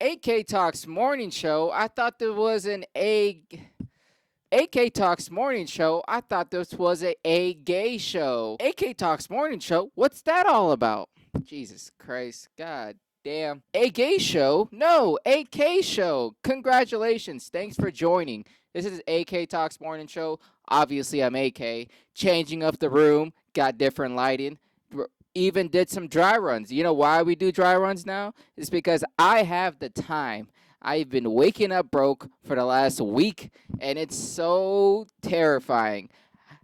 AK Talks morning show. I thought there was an AK Talks morning show. I thought this was a gay show. AK Talks morning show. What's that all about? Jesus Christ. God damn. A gay show? No, AK show. Congratulations. Thanks for joining. This is AK Talks morning show. Obviously, I'm AK. Changing up the room. Got different lighting. Even did some dry runs. You know why we do dry runs now? It's because I have the time. I've been waking up broke for the last week and it's so terrifying.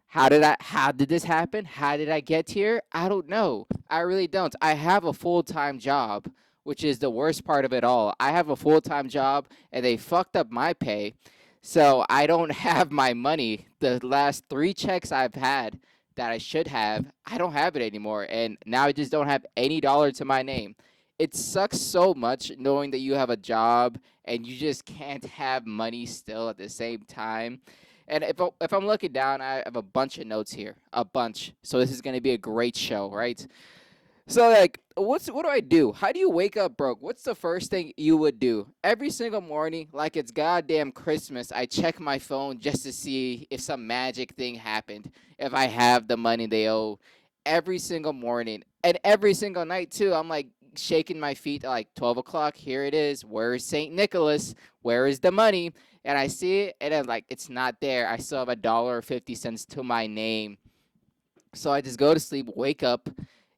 How did this happen? How did I get here? I don't know. I really don't. I have a full-time job, which is the worst part of it all. I have a full-time job and they fucked up my pay. So I don't have my money. The last 3 checks I've had that I should have, I don't have it anymore and now I just don't have any dollar to my name. It sucks so much knowing that you have a job and you just can't have money still at the same time. And if I'm looking down, I have a bunch of notes here, a bunch. So this is gonna be a great show, right? So like, what do I do? How do you wake up broke? What's the first thing you would do? Every single morning, like it's goddamn Christmas, I check my phone just to see if some magic thing happened, if I have the money they owe. Every single morning and every single night too. I'm like shaking my feet at like 12 o'clock. Here it is. Where is Saint Nicholas? Where is the money? And I see it, and I'm like, it's not there. I still have $1.50 to my name. So I just go to sleep, wake up,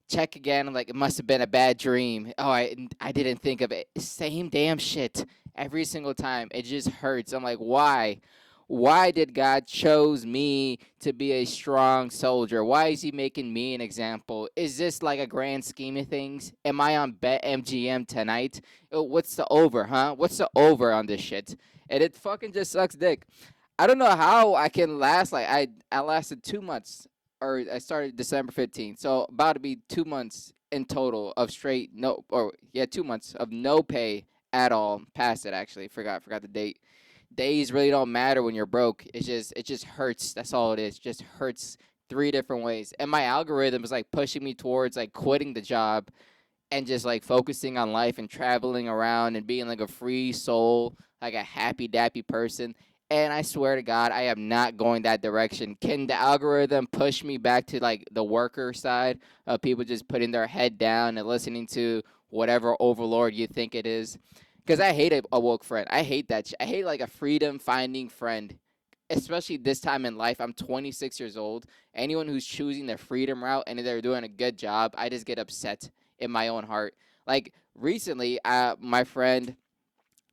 check again. I'm like, it must have been a bad dream. Oh, I didn't think of it. Same damn shit every single time. It just hurts. I'm like, why? Why did God chose me to be a strong soldier? Why is he making me an example? Is this like a grand scheme of things? Am I on Bet MGM tonight? What's the over, huh? What's the over on this shit? And it fucking just sucks dick. I don't know how I can last. Like I lasted 2 months, or I started December 15th, so about to be 2 months in total of straight no, or yeah, 2 months of no pay at all. Past it actually, forgot the date. Days really don't matter when you're broke. It just hurts. That's all it is. It just hurts 3 different ways. And my algorithm is like pushing me towards like quitting the job and just like focusing on life and traveling around and being like a free soul, like a happy dappy person. And I swear to God, I am not going that direction. Can the algorithm push me back to like the worker side of people just putting their head down and listening to whatever overlord you think it is? Because I hate a woke friend. I hate that. I hate like a freedom finding friend, especially this time in life. I'm 26 years old. Anyone who's choosing the freedom route and they're doing a good job, I just get upset in my own heart. Like recently, my friend,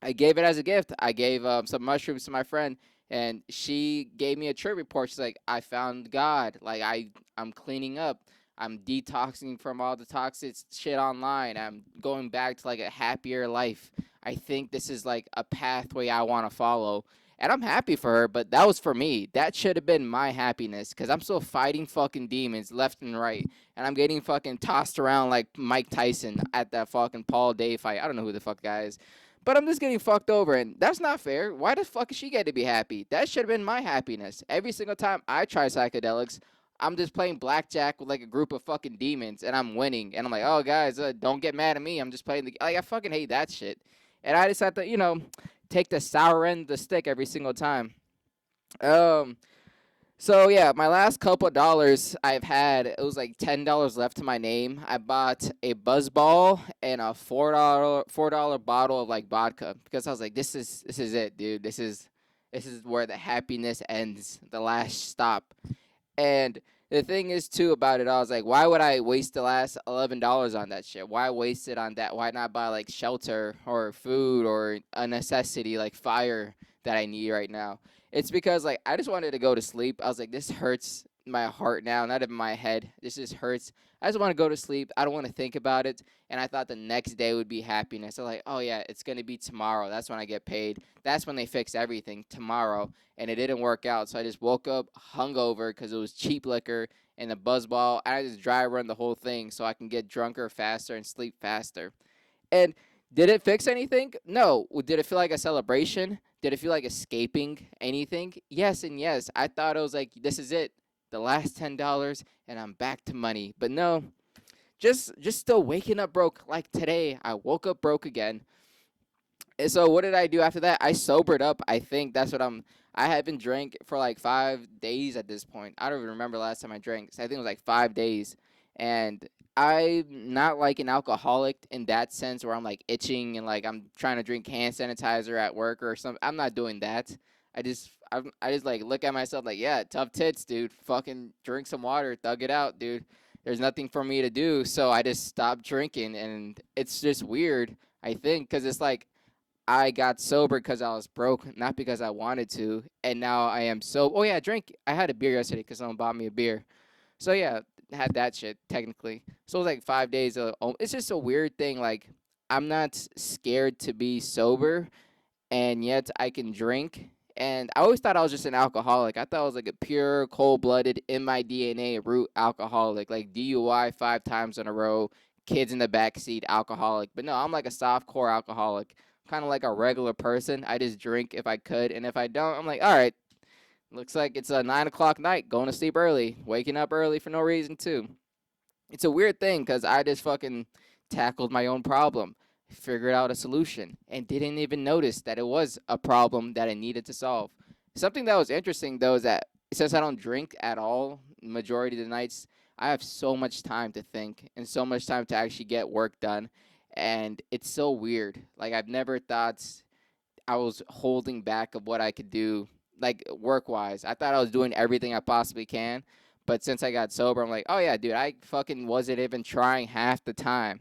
I gave it as a gift. I gave some mushrooms to my friend, and she gave me a trip report. She's like, "I found God. Like I'm cleaning up. I'm detoxing from all the toxic shit online. I'm going back to like a happier life. I think this is like a pathway I want to follow." And I'm happy for her, but that was for me. That should have been my happiness, because I'm still fighting fucking demons left and right. And I'm getting fucking tossed around like Mike Tyson at that fucking Paul Day fight. I don't know who the fuck guy is. But I'm just getting fucked over, and that's not fair. Why the fuck does she get to be happy? That should have been my happiness. Every single time I try psychedelics, I'm just playing blackjack with like a group of fucking demons, and I'm winning. And I'm like, oh guys, don't get mad at me. I'm just playing the like. I fucking hate that shit. And I just have to, take the sour end of the stick every single time. Um, so yeah, my last couple of dollars I've had, it was like $10 left to my name. I bought a Buzz Ball and a $4 bottle of like vodka, because I was like, this is it, dude. This is where the happiness ends, the last stop. And the thing is too about it, I was like, why would I waste the last $11 on that shit? Why waste it on that? Why not buy like shelter or food or a necessity like fire that I need right now? It's because like I just wanted to go to sleep. I was like, this hurts my heart now, not in my head. This just hurts. I just want to go to sleep. I don't want to think about it. And I thought the next day would be happiness. I'm like, oh yeah, it's gonna be tomorrow. That's when I get paid. That's when they fix everything tomorrow. And it didn't work out. So I just woke up hungover because it was cheap liquor and a buzzball. I just dry run the whole thing so I can get drunker faster and sleep faster. And did it fix anything? No. Did it feel like a celebration? Did it feel like escaping anything? Yes and yes. I thought it was like, this is it. The last $10 and I'm back to money. But no, just still waking up broke like today. I woke up broke again. And so what did I do after that? I sobered up. I think that's what I'm. I haven't drank for like 5 days at this point. I don't even remember last time I drank. So I think it was like 5 days, and I'm not like an alcoholic in that sense where I'm like itching and like I'm trying to drink hand sanitizer at work or something. I'm not doing that. I just like look at myself like, yeah, tough tits, dude. Fucking drink some water, thug it out, dude. There's nothing for me to do, so I just stopped drinking, and it's just weird. I think because it's like I got sober because I was broke, not because I wanted to. And now I am so. Oh yeah, I drank. I had a beer yesterday because someone bought me a beer. So yeah, had that shit technically. So it was like 5 days. It's just a weird thing. Like I'm not scared to be sober, and yet I can drink. And I always thought I was just an alcoholic. I thought I was like a pure, cold-blooded, in my DNA root alcoholic, like DUI 5 times in a row, kids in the backseat alcoholic. But no, I'm like a soft core alcoholic, kind of like a regular person. I just drink if I could, and if I don't, I'm like, all right, looks like it's a 9 o'clock night, going to sleep early, waking up early for no reason too. It's a weird thing because I just fucking tackled my own problem, figured out a solution, and didn't even notice that it was a problem that I needed to solve. Something that was interesting though is that since I don't drink at all, majority of the nights, I have so much time to think and so much time to actually get work done. And it's so weird. Like I've never thought I was holding back of what I could do, like work wise. I thought I was doing everything I possibly can, but since I got sober, I'm like, oh yeah, dude, I fucking wasn't even trying half the time.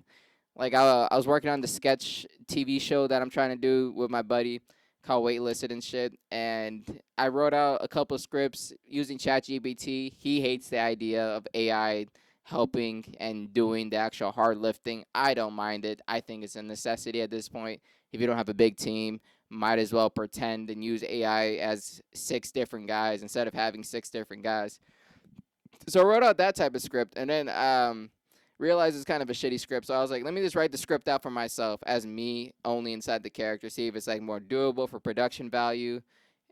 Like I was working on the sketch TV show that I'm trying to do with my buddy called Waitlisted and shit, and I wrote out a couple of scripts using ChatGPT. He hates the idea of AI helping and doing the actual hard lifting. I don't mind it. I think it's a necessity at this point. If you don't have a big team, might as well pretend and use AI as 6 different guys instead of having 6 different guys. So I wrote out that type of script, and then realized it's kind of a shitty script. So I was like, let me just write the script out for myself as me only inside the character, see if it's like more doable for production value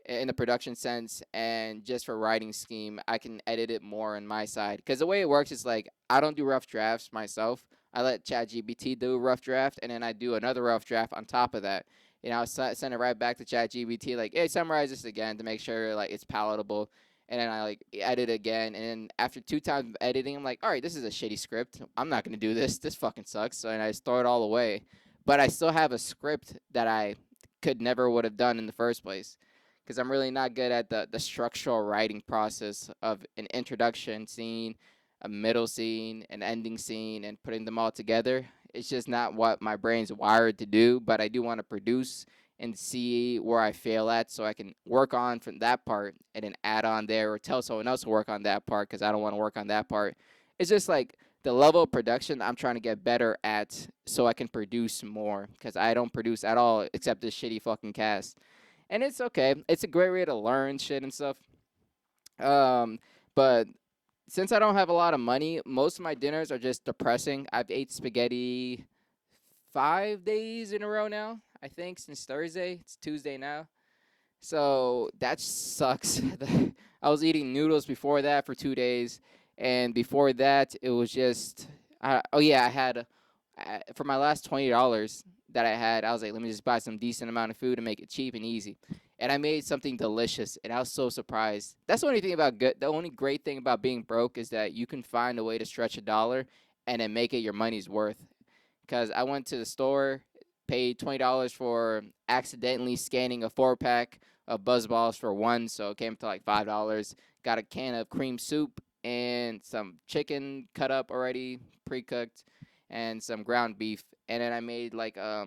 in the production sense, and just for writing scheme, I can edit it more on my side. Because the way it works is like I don't do rough drafts myself. I let ChatGPT do a rough draft, and then I do another rough draft on top of that. I'll send it right back to ChatGPT, like, hey, summarize this again to make sure like it's palatable. And then I like edit again, and then after 2 times of editing, I'm like, all right, this is a shitty script. I'm not gonna do this. This fucking sucks. So and I just throw it all away. But I still have a script that I could never would have done in the first place because I'm really not good at the structural writing process of an introduction scene, a middle scene, an ending scene, and putting them all together. It's just not what my brain's wired to do, but I do want to produce and see where I fail at so I can work on from that part and then add on there or tell someone else to work on that part because I don't want to work on that part. It's just like the level of production I'm trying to get better at so I can produce more because I don't produce at all except this shitty fucking cast. And it's okay. It's a great way to learn shit and stuff. Um, but since I don't have a lot of money, most of my dinners are just depressing. I've ate spaghetti 5 days in a row now. I think since Thursday. It's Tuesday now. So that sucks. I was eating noodles before that for 2 days, and before that it was just. Oh yeah, I had for my last $20 that I had. I was like, let me just buy some decent amount of food and make it cheap and easy. And I made something delicious, and I was so surprised. That's the only thing about good. The only great thing about being broke is that you can find a way to stretch a dollar and then make it your money's worth. Because I went to the store, paid $20 for accidentally scanning a 4 pack of Buzz Balls for one, so it came to like $5. Got a can of cream soup and some chicken cut up already, pre cooked, and some ground beef. And then I made like I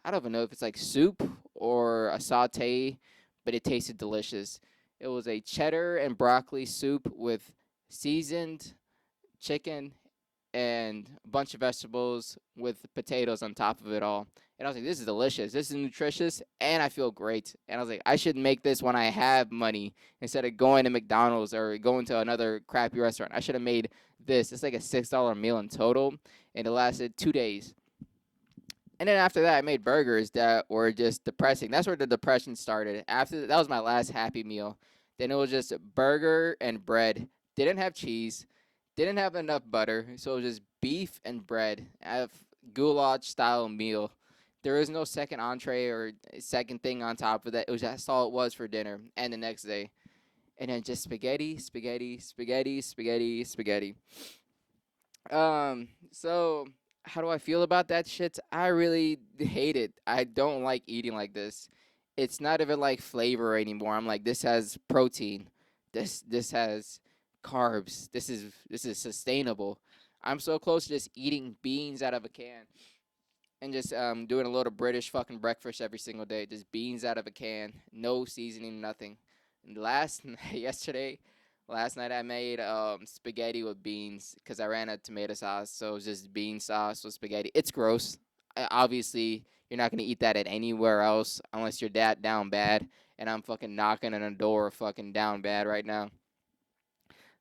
don't even know if it's like soup or a saute, but it tasted delicious. It was a cheddar and broccoli soup with seasoned chicken and a bunch of vegetables with potatoes on top of it all. And I was like, this is delicious. This is nutritious, and I feel great. And I was like, I should make this when I have money instead of going to McDonald's or going to another crappy restaurant. I should have made this. It's like a $6 meal in total, and it lasted 2 days. And then after that, I made burgers that were just depressing. That's where the depression started. After that was my last happy meal. Then it was just burger and bread. Didn't have cheese. Didn't have enough butter, so it was just beef and bread. I have goulash style meal. There is no second entree or second thing on top of that. It was that's all it was for dinner and the next day. And then just spaghetti, spaghetti, spaghetti, spaghetti, spaghetti. So how do I feel about that shit? I really hate it. I don't like eating like this. It's not even like flavor anymore. I'm like, this has protein. This has carbs. This is sustainable. I'm so close to just eating beans out of a can and just doing a little British fucking breakfast every single day. Just beans out of a can, no seasoning, nothing. And yesterday, last night I made spaghetti with beans because I ran out of tomato sauce, so it was just bean sauce with spaghetti. It's gross. Obviously, you're not gonna eat that at anywhere else unless you're that down bad. And I'm fucking knocking on a door, fucking down bad right now.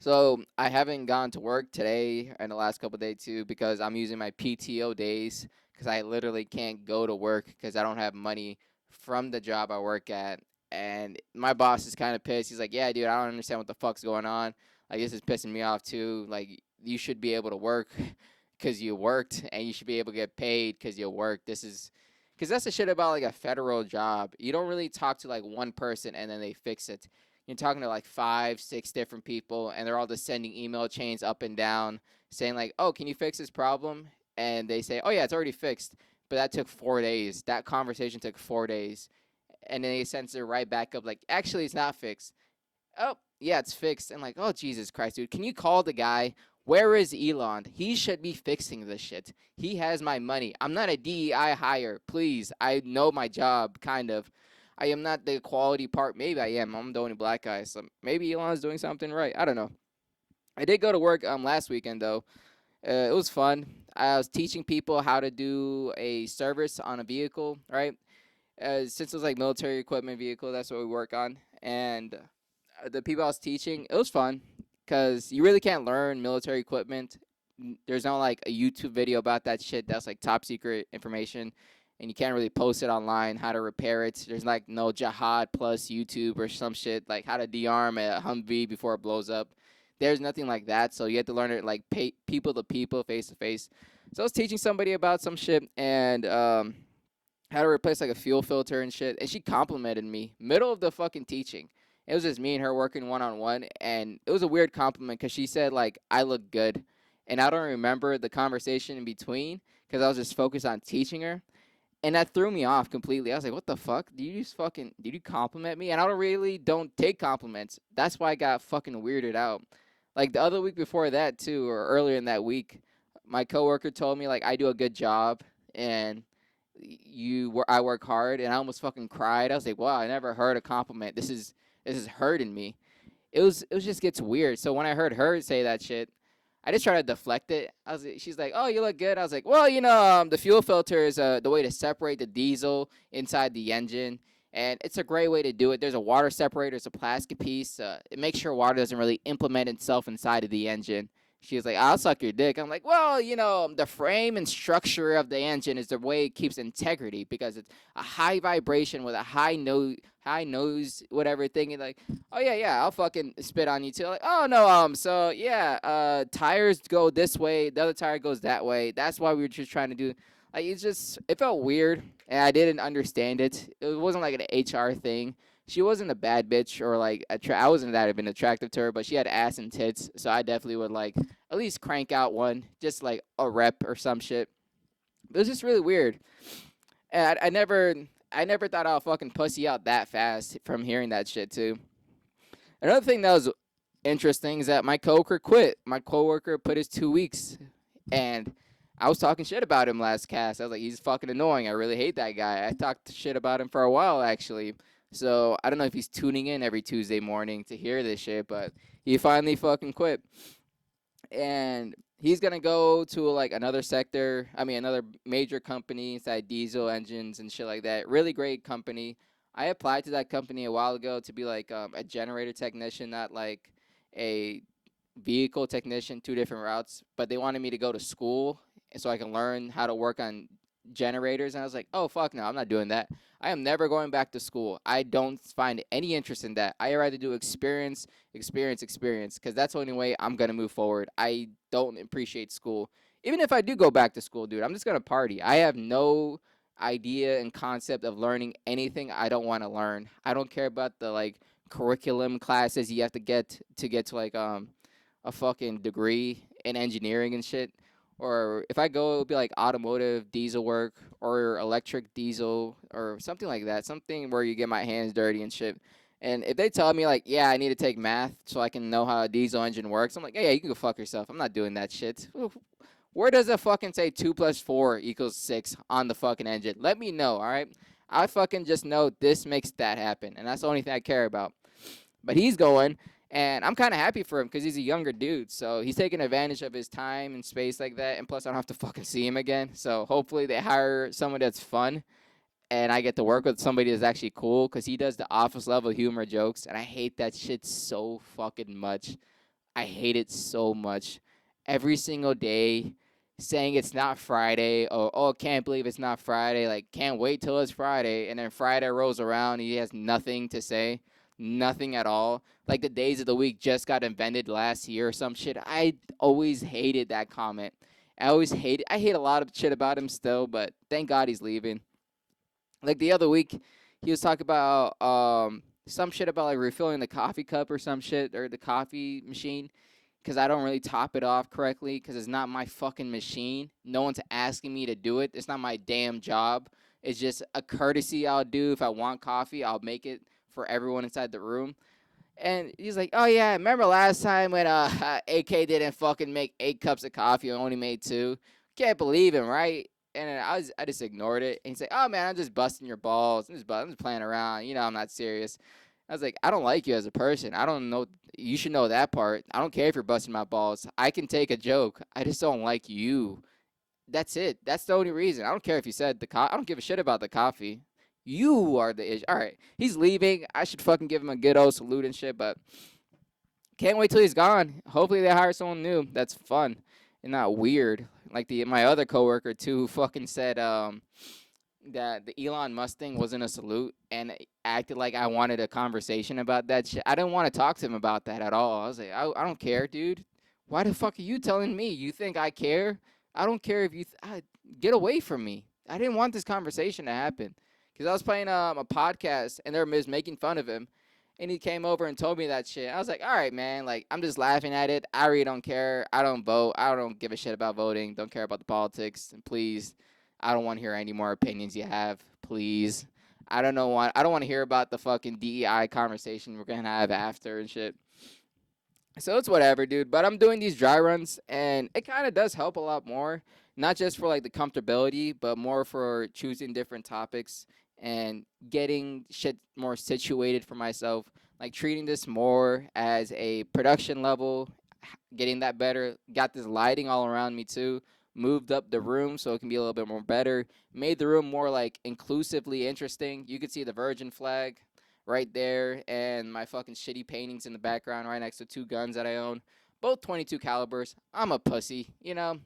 So I haven't gone to work today and the last couple of days too because I'm using my PTO days because I literally can't go to work because I don't have money from the job I work at. And my boss is kind of pissed. He's like, "Yeah, dude, I don't understand what the fuck's going on. Like, this is pissing me off too. Like, you should be able to work because you worked, and you should be able to get paid because you worked. This is because that's the shit about like a federal job. You don't really talk to like one person and then they fix it. You're talking to like five, six different people, and they're all just sending email chains up and down saying like, "Oh, can you fix this problem?" And they say, "Oh yeah, it's already fixed." But that took 4 days. That conversation took 4 days, and then they send it right back up like, "Actually, it's not fixed." Oh yeah, it's fixed. And like, oh Jesus Christ, dude, can you call the guy? Where is Elon? He should be fixing this shit. He has my money. I'm not a DEI hire. Please, I know my job, kind of. I am not the quality part. Maybe I am. I'm the only black guy. So maybe Elon's doing something right. I don't know. I did go to work last weekend though. It was fun. I was teaching people how to do a service on a vehicle, right? Since it was like military equipment vehicle, that's what we work on. And the people I was teaching, it was fun because you really can't learn military equipment. There's no like a YouTube video about that shit. That's like top secret information, and you can't really post it online. How to repair it? There's like no Jihad plus YouTube or some shit like how to dearm a Humvee before it blows up. There's nothing like that. So you have to learn it like people to people, face to face. So I was teaching somebody about some shit and how to replace like a fuel filter and shit. And she complimented me middle of the fucking teaching. It was just me and her working one on one, and it was a weird compliment because she said like I look good, and I don't remember the conversation in between because I was just focused on teaching her, and that threw me off completely. I was like, what the fuck? Did you compliment me? And I don't take compliments. That's why I got fucking weirded out. Like the other week before that too, or earlier in that week, my coworker told me like I do a good job and I work hard, and I almost fucking cried. I was like, wow, I never heard a compliment. This is hurting me. It was just gets weird. So when I heard her say that shit, I just tried to deflect it. She's like, "Oh, you look good." I was like, "Well, the fuel filter is the way to separate the diesel inside the engine, and it's a great way to do it. There's a water separator, it's a plastic piece. It makes sure water doesn't really implement itself inside of the engine." She was like, "I'll suck your dick." I'm like, "Well, the frame and structure of the engine is the way it keeps integrity because it's a high vibration with a high nose, whatever thing." And like, "Oh yeah, yeah, I'll fucking spit on you too." Like, "Oh no, so yeah, tires go this way, the other tire goes that way. That's why we were just trying to do." Like, it felt weird, and I didn't understand it. It wasn't like an HR thing. She wasn't a bad bitch or like I wasn't that even attractive to her, but she had ass and tits, so I definitely would like at least crank out one, just like a rep or some shit. It was just really weird, and I never thought I'll fucking pussy out that fast from hearing that shit too. Another thing that was interesting is that my coworker quit. My coworker put his 2 weeks, and I was talking shit about him last cast. I was like, he's fucking annoying. I really hate that guy. I talked shit about him for a while actually. So I don't know if he's tuning in every Tuesday morning to hear this shit, but he finally fucking quit. And he's gonna go to like another sector. I mean, another major company inside diesel engines and shit like that. Really great company. I applied to that company a while ago to be like a generator technician, not like a vehicle technician. Two different routes, but they wanted me to go to school so I can learn how to work on generators. And I was like, oh fuck no, I'm not doing that. I am never going back to school. I don't find any interest in that. I rather do experience, experience, experience, because that's the only way I'm gonna move forward. I don't appreciate school. Even if I do go back to school, dude, I'm just gonna party. idea and concept of learning anything I don't want to learn. I don't care about the like curriculum classes you have to get to like a fucking degree in engineering and shit. Or if I go, it'll be like automotive diesel work or electric diesel or something like that. Something where you get my hands dirty and shit. And if they tell me like, yeah, I need to take math so I can know how a diesel engine works, I'm like, yeah, you can go fuck yourself. I'm not doing that shit. Where does it fucking say 2 + 4 = 6 on the fucking engine? Let me know, all right? I fucking just know this makes that happen, and that's the only thing I care about. But he's going, and I'm kind of happy for him because he's a younger dude, so he's taking advantage of his time and space like that. And plus, I don't have to fucking see him again. So hopefully, they hire someone that's fun, and I get to work with somebody that's actually cool because he does the office level humor jokes, and I hate that shit so fucking much. I hate it so much. Every single day saying it's not Friday or oh can't believe it's not Friday, like can't wait till it's Friday, and then Friday rolls around and he has nothing to say. Nothing at all. Like the days of the week just got invented last year or some shit. I always hated that comment. I hate a lot of shit about him still, but thank God he's leaving. Like the other week, he was talking about some shit about like refilling the coffee cup or some shit or the coffee machine because I don't really top it off correctly because it's not my fucking machine. No one's asking me to do it. It's not my damn job. It's just a courtesy I'll do. If I want coffee, I'll make it for everyone inside the room. And he's like, "Oh yeah, remember last time when AK didn't fucking make 8 cups of coffee and only made two? Can't believe him, right?" And then I just ignored it. And he's like, "Oh man, I'm just busting your balls. I'm just playing around. You know, I'm not serious." I was like, "I don't like you as a person. I don't know. You should know that part. I don't care if you're busting my balls. I can take a joke. I just don't like you. That's it. That's the only reason. I don't care if you said I don't give a shit about the coffee. You are the issue. All right, he's leaving. I should fucking give him a good old salute and shit, but can't wait till he's gone. Hopefully they hire someone new that's fun and not weird. Like the my other coworker too, who fucking said that the Elon Musk thing wasn't a salute and acted like I wanted a conversation about that shit. I didn't want to talk to him about that at all. I was like, I don't care, dude. Why the fuck are you telling me? You think I care? I don't care if you get away from me. I didn't want this conversation to happen because I was playing a podcast and they were just making fun of him. And he came over and told me that shit. I was like, all right, man. Like, I'm just laughing at it. I really don't care. I don't vote. I don't give a shit about voting. Don't care about the politics. And please, I don't want to hear any more opinions you have. Please. I don't want to hear about the fucking DEI conversation we're gonna have after and shit. So it's whatever, dude. But I'm doing these dry runs, and it kind of does help a lot more. Not just for like the comfortability, but more for choosing different topics and getting shit more situated for myself. Like treating this more as a production level, getting that better. Got this lighting all around me too. Moved up the room so it can be a little bit more better. Made the room more like inclusively interesting. You could see the Virgin flag right there and my fucking shitty paintings in the background right next to two guns that I own. Both 22 calibers. I'm a pussy, you know.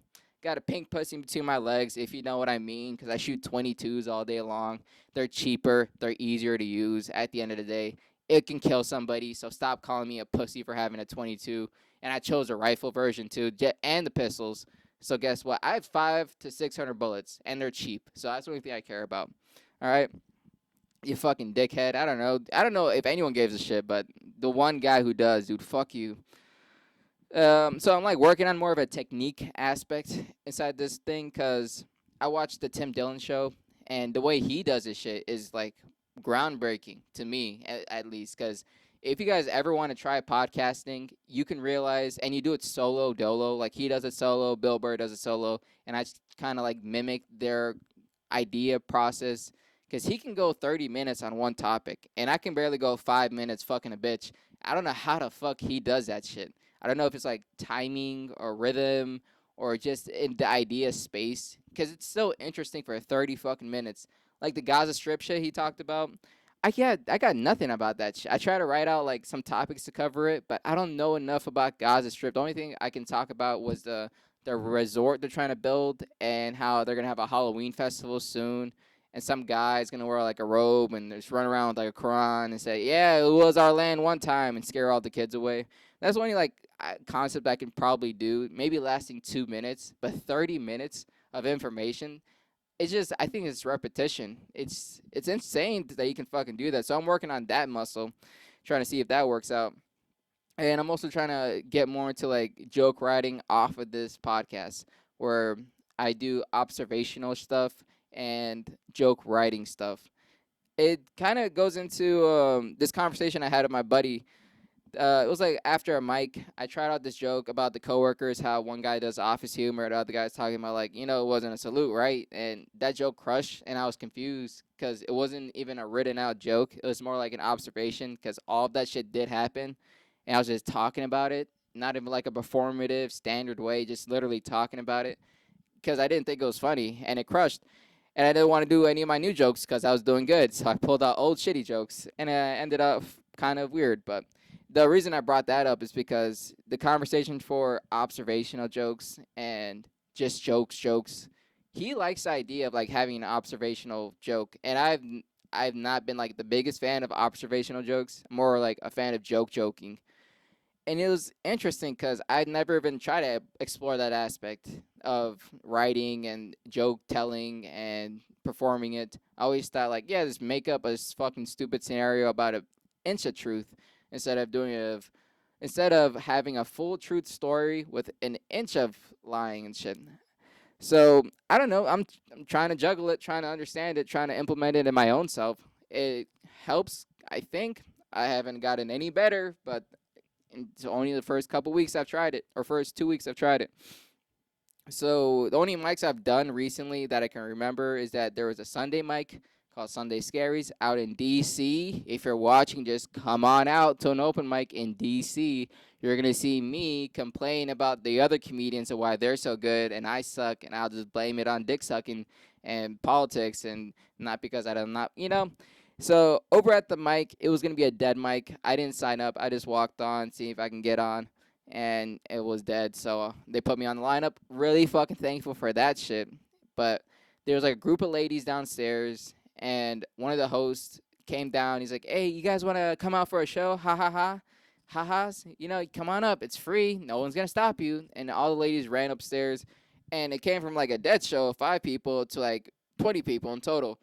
Got a pink pussy between my legs, if you know what I mean, because I shoot 22s all day long. They're cheaper. They're easier to use. At the end of the day, it can kill somebody, so stop calling me a pussy for having a 22. And I chose a rifle version too, and the pistols. So guess what? I have 500 to 600 bullets, and they're cheap. So that's the only thing I care about. All right, you fucking dickhead. I don't know. I don't know if anyone gives a shit, but the one guy who does, dude, fuck you. So I'm like working on more of a technique aspect inside this thing because I watched the Tim Dillon show, and the way he does his shit is like groundbreaking to me, at least. Because if you guys ever want to try podcasting, you can realize, and you do it solo dolo, like he does it solo, Bill Burr does it solo, and I kind of like mimic their idea process. Because he can go 30 minutes on one topic, and I can barely go 5 minutes fucking a bitch. I don't know how the fuck he does that shit. I don't know if it's like timing or rhythm or just in the idea space because it's so interesting for 30 fucking minutes. Like the Gaza Strip shit he talked about. I got nothing about that shit. I try to write out like some topics to cover it, but I don't know enough about Gaza Strip. The only thing I can talk about was the resort they're trying to build and how they're gonna have a Halloween festival soon. And some guy's gonna wear like a robe and just run around with like a Quran and say, "Yeah, it was our land one time," and scare all the kids away. That's the only like concept I can probably do. Maybe lasting 2 minutes, but 30 minutes of information. it's just I think it's repetition. It's insane that you can fucking do that. So I'm working on that muscle, trying to see if that works out. And I'm also trying to get more into like joke writing off of this podcast, where I do observational stuff and joke writing stuff. It kind of goes into this conversation I had with my buddy. It was like after a mic, I tried out this joke about the coworkers, how one guy does office humor, the other guy's talking about like, it wasn't a salute, right? And that joke crushed, and I was confused because it wasn't even a written out joke. It was more like an observation because all of that shit did happen, and I was just talking about it, not even like a performative standard way, just literally talking about it because I didn't think it was funny, and it crushed. And I didn't want to do any of my new jokes because I was doing good. So I pulled out old shitty jokes, and it ended up kind of weird. But the reason I brought that up is because the conversation for observational jokes and just jokes, he likes the idea of like having an observational joke, and I've not been like the biggest fan of observational jokes. I'm more like a fan of joking. And it was interesting because I'd never even tried to explore that aspect of writing and joke telling and performing it. I always thought like, yeah, just make up a fucking stupid scenario about an inch of truth instead of instead of having a full truth story with an inch of lying and shit. So I don't know. I'm trying to juggle it, trying to understand it, trying to implement it in my own self. It helps, I think. I haven't gotten any better, but it's only the first couple weeks I've tried it, or first 2 weeks I've tried it. So the only mics I've done recently that I can remember is that there was a Sunday mic called Sunday Scaries out in DC. If you're watching, just come on out to an open mic in DC. You're gonna see me complain about the other comedians and why they're so good and I suck, and I'll just blame it on dick sucking and politics, and not because I'm not. So over at the mic, it was gonna be a dead mic. I didn't sign up. I just walked on, see if I can get on, and it was dead. So they put me on the lineup. Really fucking thankful for that shit. But there was like a group of ladies downstairs, and one of the hosts came down. He's like, "Hey, you guys want to come out for a show? Ha ha ha." Ha-has, come on up. It's free. No one's gonna stop you. And all the ladies ran upstairs, and it came from like a dead show of 5 people to like 20 people in total.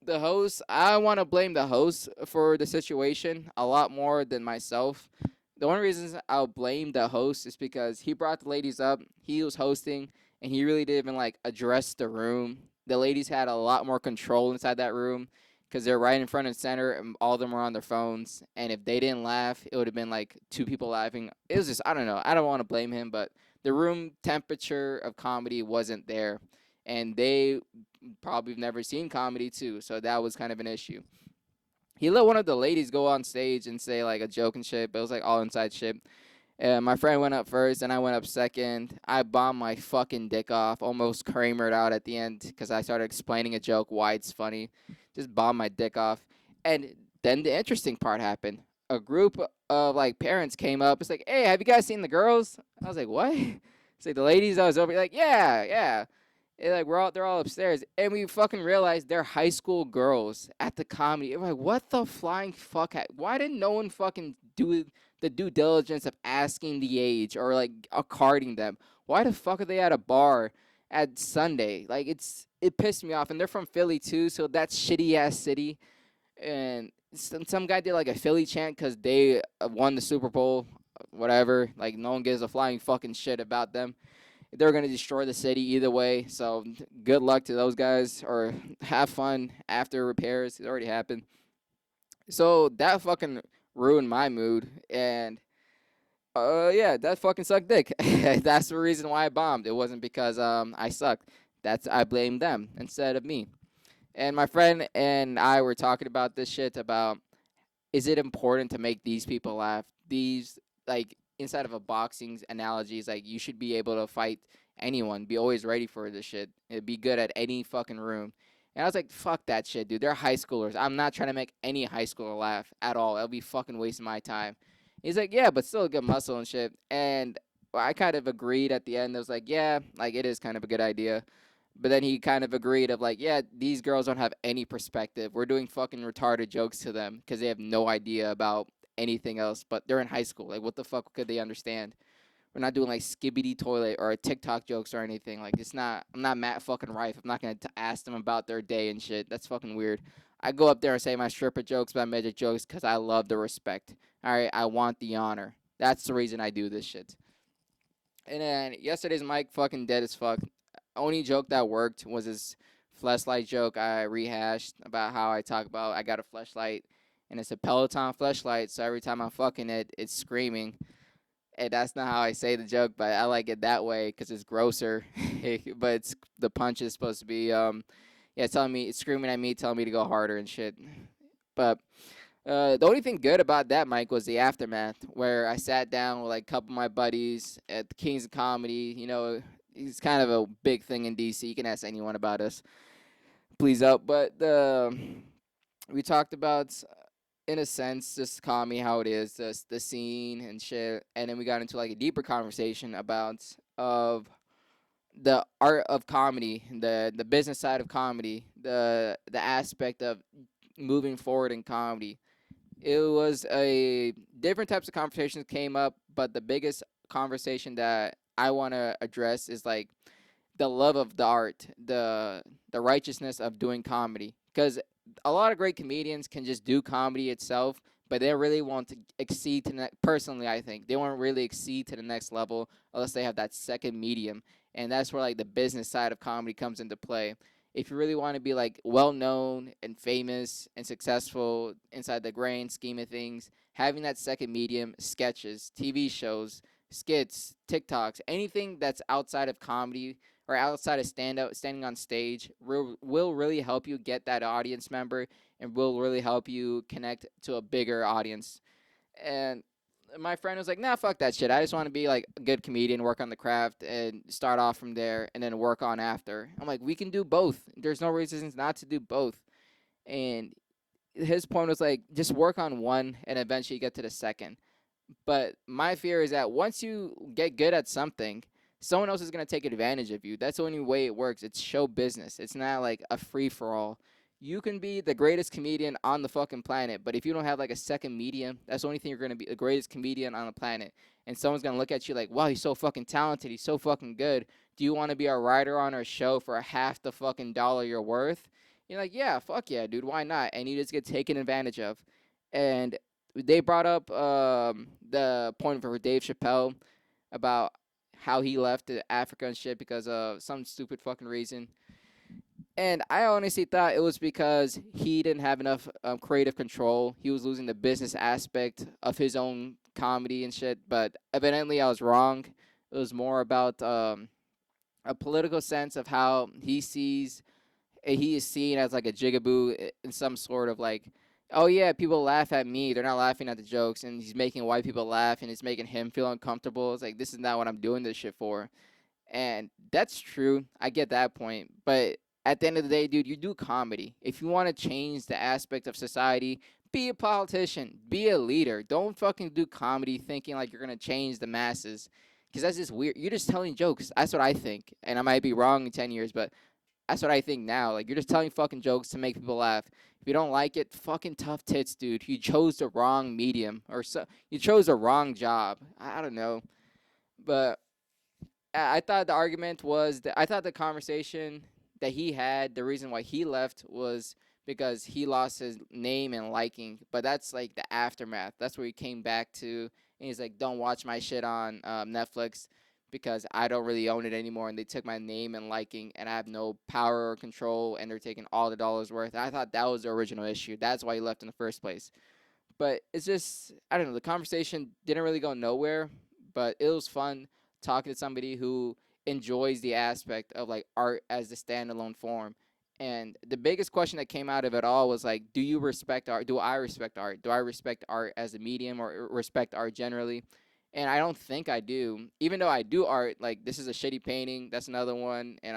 The host, I want to blame the host for the situation a lot more than myself. The only reasons I'll blame the host is because he brought the ladies up, he was hosting, and he really didn't even like address the room. The ladies had a lot more control inside that room because they're right in front and center, and all of them were on their phones. And if they didn't laugh, it would have been like 2 people laughing. It was just, I don't know. I don't want to blame him, but the room temperature of comedy wasn't there. And they probably never seen comedy too, so that was kind of an issue. He let one of the ladies go on stage and say like a joke and shit, but it was like all inside shit. My friend went up first, and I went up second. I bombed my fucking dick off, almost Kramered out at the end because I started explaining a joke why it's funny. Just bombed my dick off, and then the interesting part happened. A group of like parents came up. It's like, hey, have you guys seen the girls? I was like, what? It's like the ladies. I was over like, yeah, yeah. Like they're all upstairs, and we fucking realized they're high school girls at the comedy. And we're like, what the flying fuck? Why didn't no one fucking do the due diligence of asking the age or like carding them? Why the fuck are they at a bar at Sunday? Like it pissed me off, and they're from Philly too, so that's shitty ass city. And some guy did like a Philly chant because they won the Super Bowl, whatever. Like no one gives a flying fucking shit about them. They're going to destroy the city either way. So good luck to those guys, or have fun after repairs. It already happened. So that fucking ruined my mood. And yeah, that fucking sucked dick. That's the reason why I bombed. It wasn't because I sucked. I blamed them instead of me. And my friend and I were talking about this shit about, is it important to make these people laugh? These, like, inside of a boxing analogy, is like you should be able to fight anyone. Be always ready for this shit. It'd be good at any fucking room. And I was like, fuck that shit, dude. They're high schoolers. I'm not trying to make any high schooler laugh at all. It'll be fucking wasting my time. He's like, yeah, but still a good muscle and shit. And I kind of agreed at the end. I was like, yeah, like it is kind of a good idea. But then he kind of agreed of like, yeah, these girls don't have any perspective. We're doing fucking retarded jokes to them because they have no idea about anything else. But they're in high school. Like, what the fuck could they understand? We're not doing like skibbity toilet or TikTok jokes or anything. Like it's not. I'm not Matt fucking Rife. I'm not gonna ask them about their day and shit. That's fucking weird. I go up there and say my stripper jokes, my midget jokes, because I love the respect. All right, I want the honor. That's the reason I do this shit. And then yesterday's mic fucking dead as fuck. Only joke that worked was this fleshlight joke I rehashed about how I talk about I got a fleshlight and it's a Peloton fleshlight, so every time I'm fucking it, it's screaming. And that's not how I say the joke, but I like it that way because it's grosser. But the punch is supposed to be yeah, telling me, it's screaming at me, telling me to go harder and shit. But the only thing good about that, Mike, was the aftermath, where I sat down with like a couple of my buddies at the Kings of Comedy. You know, it's kind of a big thing in DC. You can ask anyone about us, please up. But we talked about, in a sense, just comedy, how it is, the scene and shit, and then we got into like a deeper conversation about of the art of comedy, the business side of comedy, the aspect of moving forward in comedy. It was a different types of conversations came up, but the biggest conversation that I want to address is like the love of the art, the righteousness of doing comedy. Because a lot of great comedians can just do comedy itself, but they really want to exceed to personally, I think they won't really exceed to the next level unless they have that second medium, and that's where like the business side of comedy comes into play. If you really want to be like well known and famous and successful inside the grand scheme of things, having that second medium, sketches, TV shows, skits, TikToks, anything that's outside of comedy or outside of standing on stage will really help you get that audience member and will really help you connect to a bigger audience. And my friend was like, nah, fuck that shit. I just want to be like a good comedian, work on the craft, and start off from there and then work on after. I'm like, we can do both. There's no reasons not to do both. And his point was like, just work on one and eventually get to the second. But my fear is that once you get good at something, someone else is going to take advantage of you. That's the only way it works. It's show business. It's not like a free for all. You can be the greatest comedian on the fucking planet, but if you don't have like a second medium, that's the only thing you're going to be the greatest comedian on the planet. And someone's going to look at you like, wow, he's so fucking talented. He's so fucking good. Do you want to be a writer on our show for a half the fucking dollar you're worth? You're like, yeah, fuck yeah, dude. Why not? And you just get taken advantage of. And they brought up the point for Dave Chappelle about how he left Africa and shit because of some stupid fucking reason. And I honestly thought it was because he didn't have enough creative control. He was losing the business aspect of his own comedy and shit. But evidently, I was wrong. It was more about a political sense of how he is seen as like a jigaboo in some sort of like, oh yeah, people laugh at me. They're not laughing at the jokes, and he's making white people laugh, and it's making him feel uncomfortable. It's like this is not what I'm doing this shit for, and that's true. I get that point, but at the end of the day, dude, you do comedy. If you want to change the aspect of society, be a politician, be a leader. Don't fucking do comedy thinking like you're gonna change the masses, because that's just weird. You're just telling jokes. That's what I think, and I might be wrong in 10 years, but that's what I think now. Like, you're just telling fucking jokes to make people laugh. If you don't like it, fucking tough tits, dude. You chose the wrong medium, or you chose the wrong job. I don't know, but I thought the argument was that I thought the conversation that he had, the reason why he left was because he lost his name and liking. But that's like the aftermath. That's where he came back to, and he's like, "Don't watch my shit on Netflix because I don't really own it anymore, and they took my name and liking, and I have no power or control, and they're taking all the dollars worth." And I thought that was the original issue. That's why he left in the first place. But it's just, I don't know. The conversation didn't really go nowhere, but it was fun talking to somebody who enjoys the aspect of like art as the standalone form. And the biggest question that came out of it all was like, do you respect art? Do I respect art? Do I respect art as a medium or respect art generally? And I don't think I do. Even though I do art, like this is a shitty painting, that's another one, and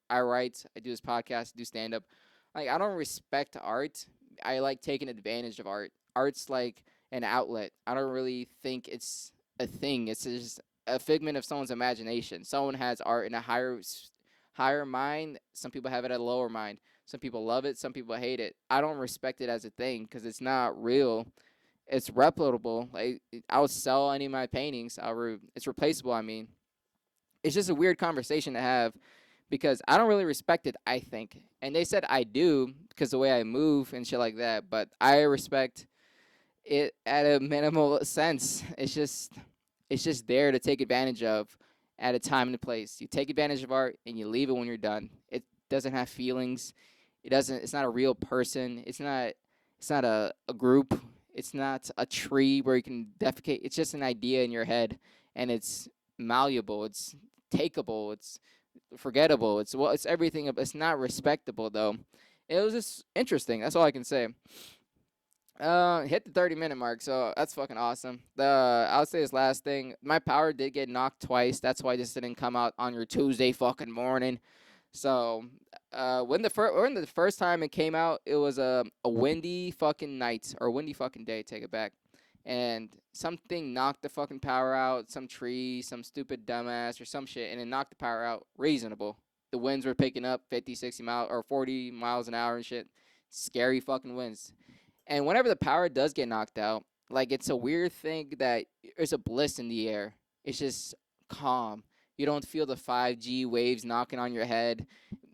I write, I do this podcast, do stand up. Like I don't respect art. I like taking advantage of art. Art's like an outlet. I don't really think it's a thing. It's just a figment of someone's imagination. Someone has art in a higher mind. Some people have it at a lower mind. Some people love it. Some people hate it. I don't respect it as a thing because it's not real. It's replicable. Like I would sell any of my paintings. It's replaceable. I mean, it's just a weird conversation to have because I don't really respect it. I think, and they said I do because the way I move and shit like that. But I respect it at a minimal sense. It's just there to take advantage of at a time and a place. You take advantage of art and you leave it when you're done. It doesn't have feelings. It's not a real person. It's not a group. It's not a tree where you can defecate. It's just an idea in your head and it's malleable. It's takeable. It's forgettable. It's everything. It's not respectable though. It was just interesting. That's all I can say. Hit the 30-minute mark, so that's fucking awesome. I would say this last thing. My power did get knocked twice. That's why this didn't come out on your Tuesday fucking morning. So, when the first time it came out, it was a windy fucking night or windy fucking day. Take it back, and something knocked the fucking power out. Some tree, some stupid dumbass or some shit, and it knocked the power out. Reasonable. The winds were picking up 50, 60 miles or 40 miles an hour and shit. Scary fucking winds. And whenever the power does get knocked out, like it's a weird thing that there's a bliss in the air. It's just calm. You don't feel the 5G waves knocking on your head.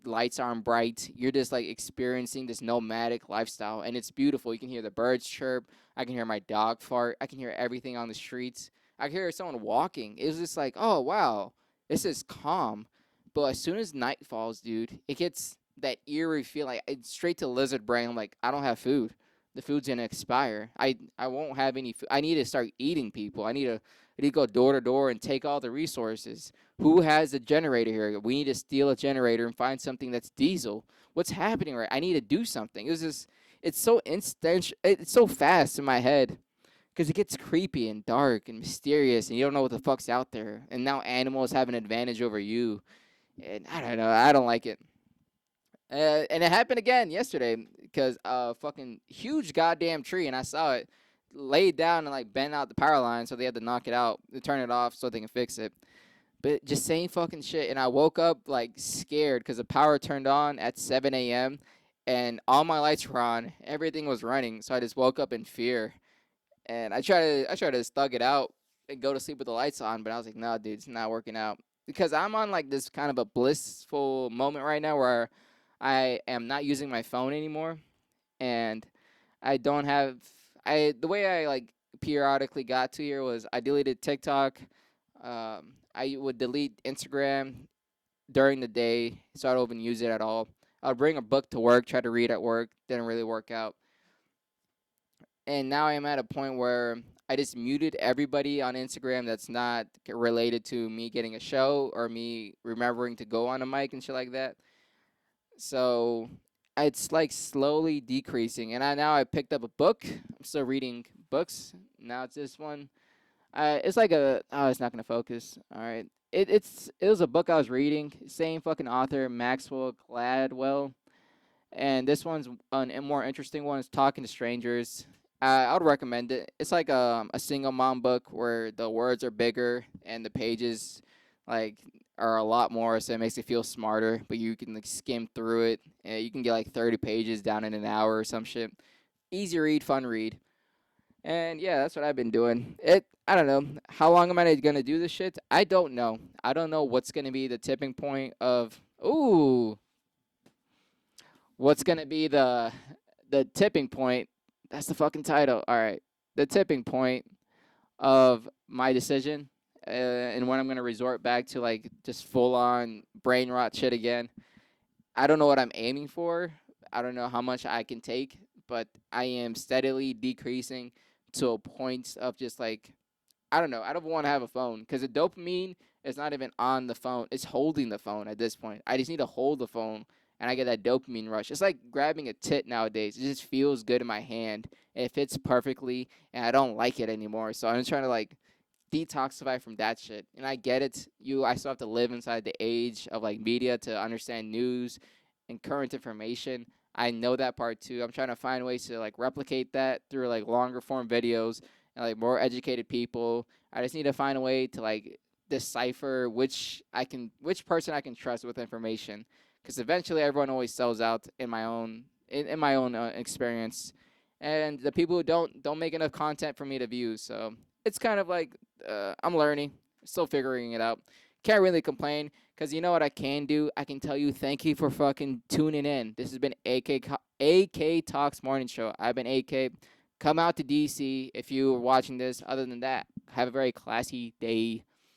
Lights aren't bright. You're just like experiencing this nomadic lifestyle, and it's beautiful. You can hear the birds chirp. I can hear my dog fart. I can hear everything on the streets. I can hear someone walking. It was just like, oh wow, this is calm. But as soon as night falls, dude, it gets that eerie feeling. Like it's straight to lizard brain. I'm like, I don't have food. The food's gonna expire. I won't have any food. I need to start eating people. I need to go door to door and take all the resources. Who has a generator here? We need to steal a generator and find something that's diesel. What's happening right? I need to do something. It was just it's so instant. It's so fast in my head because it gets creepy and dark and mysterious, and you don't know what the fuck's out there. And now animals have an advantage over you, and I don't know. I don't like it. And it happened again yesterday because a fucking huge goddamn tree, and I saw it laid down and like bent out the power line, so they had to knock it out, turn it off so they can fix it. But just saying fucking shit, and I woke up like scared because the power turned on at 7 a.m. and all my lights were on, everything was running, so I just woke up in fear. And I tried to thug it out and go to sleep with the lights on, but I was like, no, dude, it's not working out because I'm on like this kind of a blissful moment right now where I am not using my phone anymore, and I don't have I the way I like periodically got to here was I deleted TikTok. I would delete Instagram during the day, so I don't even use it at all. I'll bring a book to work, try to read at work, didn't really work out. And now I'm at a point where I just muted everybody on Instagram that's not related to me getting a show or me remembering to go on a mic and shit like that. So it's like slowly decreasing. And I picked up a book. I'm still reading books. Now it's this one. It's like it's not gonna focus. All right. It was a book I was reading. Same fucking author, Maxwell Gladwell. And this one's a more interesting one. It's Talking to Strangers. I would recommend it. It's like a single mom book where the words are bigger and the pages like are a lot more, so it makes you feel smarter. But you can like skim through it, and you can get like 30 pages down in an hour or some shit. Easy read, fun read. And yeah, that's what I've been doing. I don't know. How long am I gonna do this shit? I don't know. I don't know what's gonna be the tipping point of what's gonna be the tipping point. That's the fucking title. All right. The tipping point of my decision and when I'm gonna resort back to like just full on brain rot shit again. I don't know what I'm aiming for. I don't know how much I can take, but I am steadily decreasing to a point of just like I don't know. I don't want to have a phone because the dopamine is not even on the phone. It's holding the phone at this point. I just need to hold the phone and I get that dopamine rush. It's like grabbing a tit nowadays. It just feels good in my hand. It fits perfectly and I don't like it anymore. So I'm just trying to like detoxify from that shit. And I get it. I still have to live inside the age of like media to understand news and current information. I know that part too. I'm trying to find ways to like replicate that through like longer form videos and like more educated people. I just need to find a way to like decipher which person I can trust with information because eventually everyone always sells out in my own experience and the people who don't make enough content for me to view. So it's kind of like I'm learning, still figuring it out. Can't really complain because you know what I can do. I can tell you thank you for fucking tuning in. This has been AK Talks Morning Show. I've been AK. Come out to DC if you are watching this. Other than that, have a very classy day.